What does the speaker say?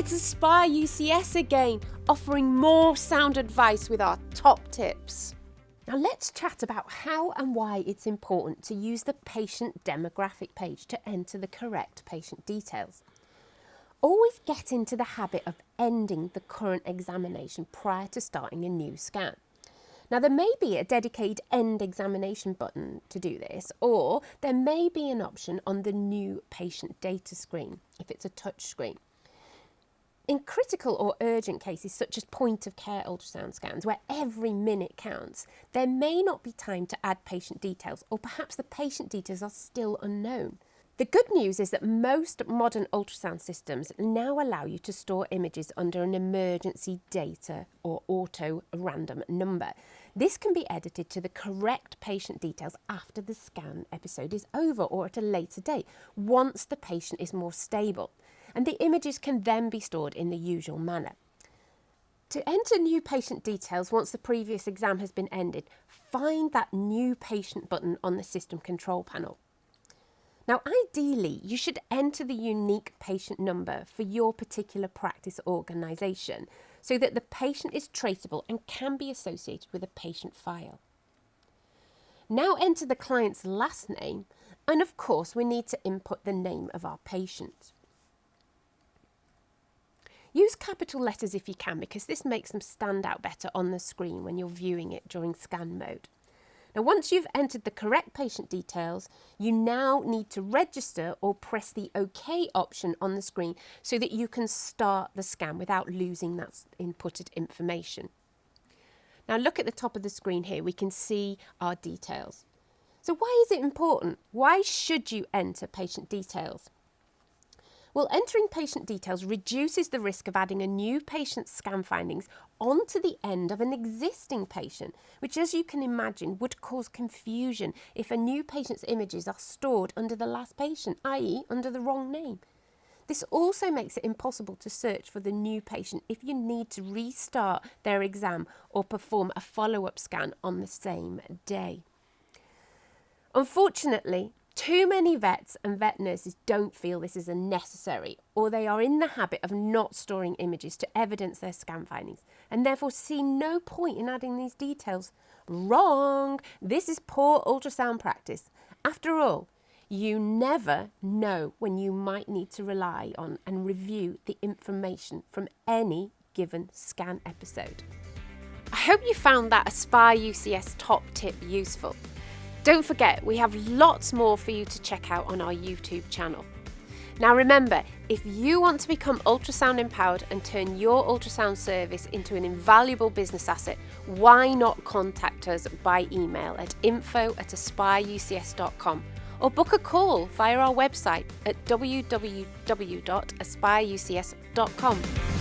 It's Aspire UCS again, offering more sound advice with our top tips. Now let's chat about how and why it's important to use the patient demographic page to enter the correct patient details. Always get into the habit of ending the current examination prior to starting a new scan. Now there may be a dedicated end examination button to do this, or there may be an option on the new patient data screen if it's a touch screen. In critical or urgent cases such as point of care ultrasound scans where every minute counts, there may not be time to add patient details, or perhaps the patient details are still unknown. The good news is that most modern ultrasound systems now allow you to store images under an emergency data or auto random number. This can be edited to the correct patient details after the scan episode is over or at a later date, once the patient is more stable, and the images can then be stored in the usual manner. To enter new patient details once the previous exam has been ended, find that new patient button on the system control panel. Now, ideally, you should enter the unique patient number for your particular practice organisation so that the patient is traceable and can be associated with a patient file. Now enter the client's last name, and of course we need to input the name of our patient. Use capital letters if you can, because this makes them stand out better on the screen when you're viewing it during scan mode. Now, once you've entered the correct patient details, you now need to register or press the OK option on the screen so that you can start the scan without losing that inputted information. Now, look at the top of the screen here. We can see our details. So why is it important? Why should you enter patient details? Well, entering patient details reduces the risk of adding a new patient's scan findings onto the end of an existing patient, which, as you can imagine, would cause confusion if a new patient's images are stored under the last patient, i.e. under the wrong name. This also makes it impossible to search for the new patient if you need to restart their exam or perform a follow-up scan on the same day. Unfortunately, too many vets and vet nurses don't feel this is necessary, or they are in the habit of not storing images to evidence their scan findings and therefore see no point in adding these details. Wrong! This is poor ultrasound practice. After all, you never know when you might need to rely on and review the information from any given scan episode. I hope you found that Aspire UCS Top Tip useful. Don't forget, we have lots more for you to check out on our YouTube channel. Now remember, if you want to become ultrasound empowered and turn your ultrasound service into an invaluable business asset, why not contact us by email at info@aspireucs.com or book a call via our website at www.aspireucs.com.